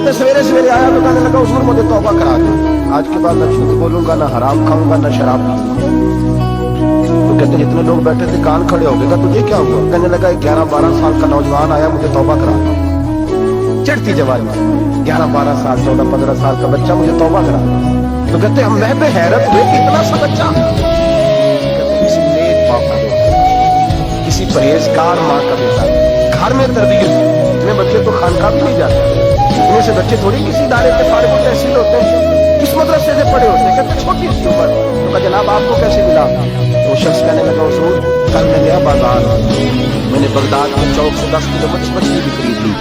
कहते सवेरे सवेरे आया तो कहने लगा हुजूर मुझे तौबा करा दो, आज के बाद न झूठ बोलूंगा, न हराम खाऊंगा, न शराब पीऊंगा। तो कहते जितने लोग बैठे थे कान खड़े हो गए, तुझे क्या हुआ? कहने लगा 11-12 साल का नौजवान आया, मुझे तौबा करा दो। चढ़ती जवानी, 11-12 साल 14-15 साल का बच्चा मुझे तौबा करा दो। तो कहते हम मैं पे हैरत हुए, कितना सा बच्चा? कहते किसी नेक बाप का बेटा, किसी परहेजगार माँ का बेटा, घर में तरबियत। इतने बच्चे तो खानका भी नहीं जाते, इतने से बच्चे थोड़ी किसी इदारे के फारिग तहसील होते हैं, किस मदरसे से पढ़े होते हैं। कहते छोटी सी उम्र। तो कहा जनाब आपको कैसे मिला? तो शख्स कहने लगा हुजूर कल मैं गया बाजार, मैंने बगदाद के चौक से 10 किलो मछली भी खरीदी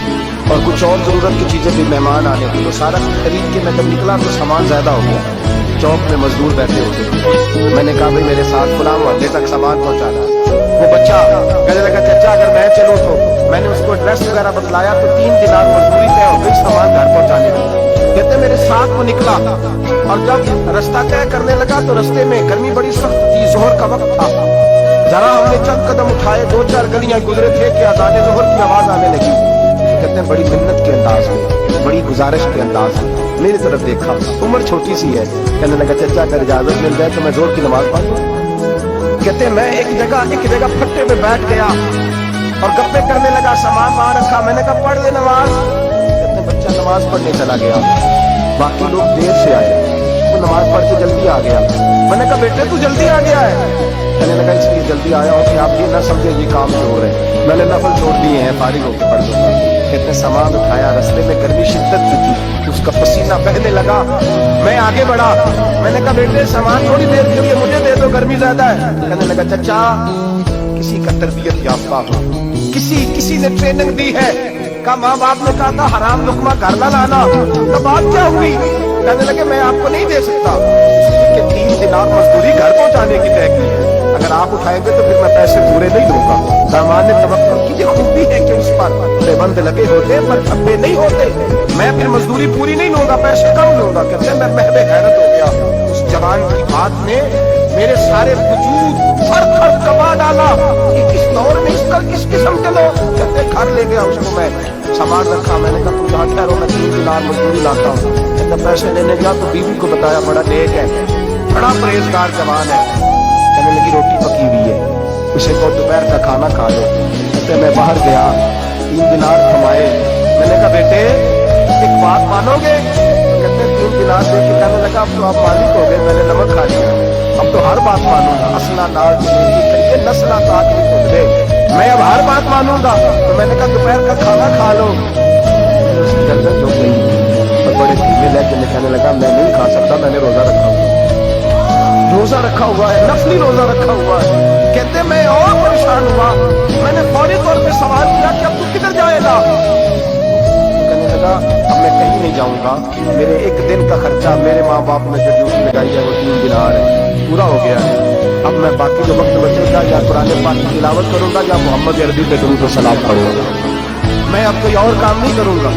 और कुछ और जरूरत की चीजें भी मेहमान आने थे, तो सारा खरीद के मैं जब निकला तो सामान ज्यादा हो गया। चौक में मजदूर बैठे होते, मैंने कहा भाई मेरे साथ फलां मोहल्ले तक सामान पहुंचाना। वो बच्चा कहने लगा चाचा अगर मैं चलूं तो। मैंने उसको एड्रेस वगैरह बतलाया तो 3 दिनार मजदूरी तय हो गई सामान घर पहुंचाने की। कहते मेरे साथ वो निकला और जब रास्ता तय करने लगा तो रास्ते में गर्मी बड़ी सख्त थी, जोहर का वक्त था। जरा हमने चंद कदम उठाए, 2-4 गलियां गुजरे थे कि अज़ान जोहर की आवाज आने लगी। कहते हैं बड़ी मिन्नत के अंदाज में, बड़ी गुजारिश के अंदाज में मेरी तरफ देखा, उम्र छोटी सी है। कहने लगा चाचा अगर इजाजत मिल जाए तो मैं जोर की नमाज पढ़ लूं। कहते मैं एक जगह फट्टे में बैठ गया और गप्पे करने लगा, सामान वहां रखा। मैंने कहा पढ़ ले नमाज। कहते बच्चा नमाज पढ़ने चला गया, बाकी लोग देर से आए, वो नमाज पढ़ के जल्दी आ गया। मैंने कहा बेटे तू जल्दी आ गया है? कहने लगा इसलिए जल्दी आया हूँ कि आप ये ना समझे ये काम जो हो रहे हैं, मैंने नफल छोड़ दिए हैं, फारिग होकर पढ़ दूंगा। कहते सामान उठाया, रास्ते में गर्मी शिद्दत की थी, उसका पसीना बहने लगा। मैं आगे बढ़ा, मैंने कहा बेटे सामान थोड़ी देर के लिए मुझे दे दो, गर्मी ज्यादा है। कहने लगा चाचा किसी का तरबियत याफ्ता हो, किसी ने ट्रेनिंग दी है, कहा माँ बाप ने कहा था हराम लुकमा घर ना लाना, तो बात क्या हुई? कहने लगे मैं आपको नहीं दे सकता, कि 3 दिनार मजदूरी घर पहुंचाने की तय की है, अगर आप उठाएंगे तो फिर मैं पैसे पूरे नहीं दूंगा। सामान ने तवक्कुल की खूबी है कि उस पर बंद लगे होते पर धब्बे नहीं होते, मैं फिर मजदूरी पूरी नहीं लूंगा, पैसे कम लूंगा। कहते मैं महबे हैरत हो गया, उस जवान की बात ने मेरे सारे वजूद थर-थर कमा डाला कि किस दौर में किस किस्म के लोग। कहते घर ले गया उसको, मैं सामान रखा, मैंने कहा तुम यहाँ ठहरो, मैं 3 दिनार मजदूरी लाता हूँ। कहते पैसे लेने गया तो बीवी को बताया बड़ा नेक है, बड़ा परहेजगार जवान है। कहने लगी रोटी पकी हुई है, उसे को दोपहर का खाना खा लो। कहते मैं बाहर गया, 3 दिनार कमाए। मैंने कहा बेटे एक बात मानोगे? कहते 3 दिनार दे के कहने लगा अब तो आप मालिक हो गए, मैंने नमक खा लिया, अब तो हर बात मानूंगा, असला नाल करिए नस्ला ताक नहीं खुद दे, मैं अब हर बात मानूंगा। तो मैंने कहा दोपहर का खाना खा लो। उसकी गर्दन झुक गई और बड़े धीमे लहजे में कहने लगा मैं नहीं खा सकता, मैंने रोजा रखा हुआ, रोजा रखा हुआ है, नफली रोजा रखा हुआ है। कहते मैं और परेशान हुआ, मैंने फौरी तौर पे सवाल किया कि अब तू किधर जाएगा? कहने लगा अब मैं कहीं नहीं जाऊंगा, मेरे 1 दिन का खर्चा मेरे माँ बाप ने जो ड्यूटी लगाई है वो 3 दिनार है, पूरा हो गया है। अब मैं बाकी जो वक्त बचेगा या कुरान पाक की तिलावत करूंगा या मोहम्मद अरबी पे दुरूद व सलाम पढ़ूंगा, मैं अब कोई और काम नहीं करूंगा।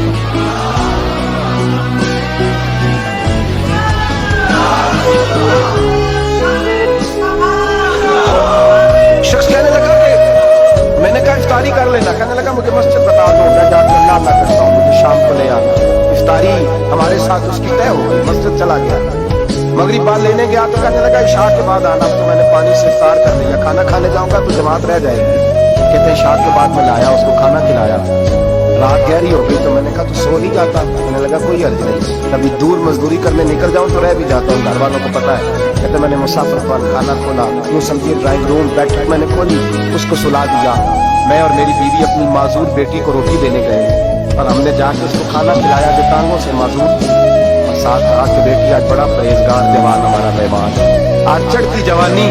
शख्स कहने लगा कि मैंने कहा इफ्तारी कर लेना। कहने लगा मुझे मस्जिद बता दो, मैं जाकर अल्लाह करता हूँ, मुझे शाम को ले आना। इफ्तारी हमारे साथ उसकी तय हो गई, मस्जिद चला गया। मगरिब बाद लेने गया तो कहने लगा इशा के बाद आना, तो मैंने पानी से इफ्तार कर लिया, खाना खाने जाऊंगा तो जमात रह जाएगी। कहते इशा के बाद मैं लाया, उसको खाना खिलाया, रात गहरी हो गई तो मैंने कहा तो सो नहीं जाता? कहने लगा कोई अर्ज नहीं, कभी दूर मजदूरी करने निकल जाऊं तो रह भी जाता हूँ, घर वालों को पता है। कहते मैंने मुसाफिर पर खाना खोला, यूं समझिए ड्राइंग रूम बैठक मैंने खोली, उसको सुला दिया। मैं और मेरी बीवी अपनी माजूर बेटी को रोटी देने गए और हमने जाके उसको खाना खिलाया जो टांगों से माजूर थी, और साथ कहा कि बेटी आज बड़ा परहेजगार जवान हमारा मेहमान है। आज चढ़ती जवानी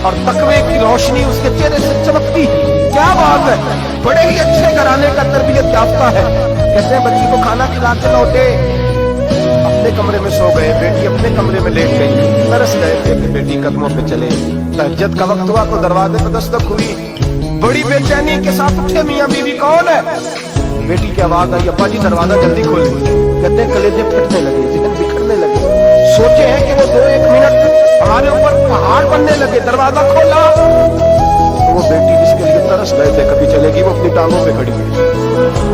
और तकवे की रोशनी उसके चेहरे से चमकती, क्या बात है, बड़े ही अच्छे घराने का तरबियत याफ्ता है। कहते हैं बच्ची को खाना खिला के लौटे, अपने कमरे में सो गए, बेटी अपने कमरे में लेट गई। तरस गए थे कि बेटी कदमों पे चले। तहज्जुद का वक्त हुआ तो दरवाजे पर दस्तक हुई, बड़ी बेचैनी के साथ उठे मियां बीवी कौन है? बेटी की आवाज आई अब्बा जी दरवाजा जल्दी खोले। कहते हैं कलेजे फटने लगे, जिगन बिखरने लगे, सोचे हैं कि वो 2-1 मिनट हमारे ऊपर पहाड़ बनने लगे। दरवाजा खोला तो वो बेटी जिसके लिए तरस गए थे, कभी चलेगी वो अपनी टांगों पे खड़ी है,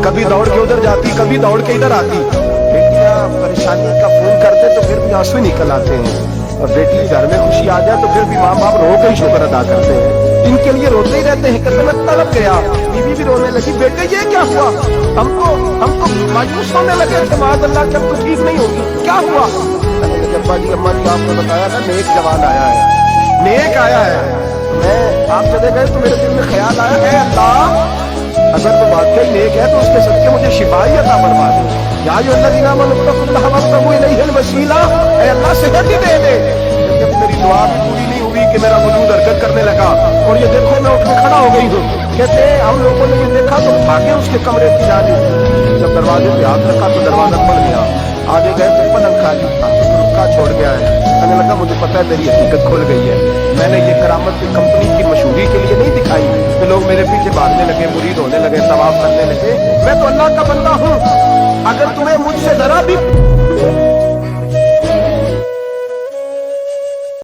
कभी दौड़ के उधर जाती, कभी दौड़ के इधर आती। बेटी परेशानी का फोन करते तो फिर भी आंसू निकल आते हैं, और बेटी घर में खुशी आ जाए तो फिर भी माँ बाप रो के ही शुक्र अदा करते हैं। इनके लिए रोते ही रहते हैं। कहते मैं तड़प गया, बीवी भी रोने लगी, बेटे ये क्या हुआ, हमको मायूस होने लगे थे, माज़अल्लाह जब तो ठीक नहीं होगी, क्या हुआ? कहने लगे अब्बा जी अम्मा जी आपने बताया ना नेक जवान आया है, नेक आया है। मैं आप चले गए तो मेरे दिल में ख्याल आया है अल्लाह अगर वो वाकई नेक है तो उसके सदके मुझे शिफाई अता फरमा दे। या जो अल्लाह वसीला, अल्लाह सेहत ही दे दे। जब मेरी दुआ भी पूरी नहीं हुई कि मेरा वजूद हरकत करने लगा, और ये देखो मैं उठ के खड़ा हो गई हूँ। कहते हैं हम लोगों ने ये देखा तो भागे उसके कमरे की जाने, जब दरवाजे पे हाथ रखा तो दरवाजा खुल गया, आगे गए तो पलंग खाली था, रुका छोड़ गया है। कहने लगा मुझे पता है तेरी हकीकत खुल गई है, मैंने ये करामत की कंपनी की मशहूरी के लिए नहीं दिखाई कि लोग मेरे पीछे भागने लगे, मुरीद होने लगे, तवाफ करने लगे। मैं तो अल्लाह का बंदा हूँ, अगर तुम्हें मुझसे जरा भी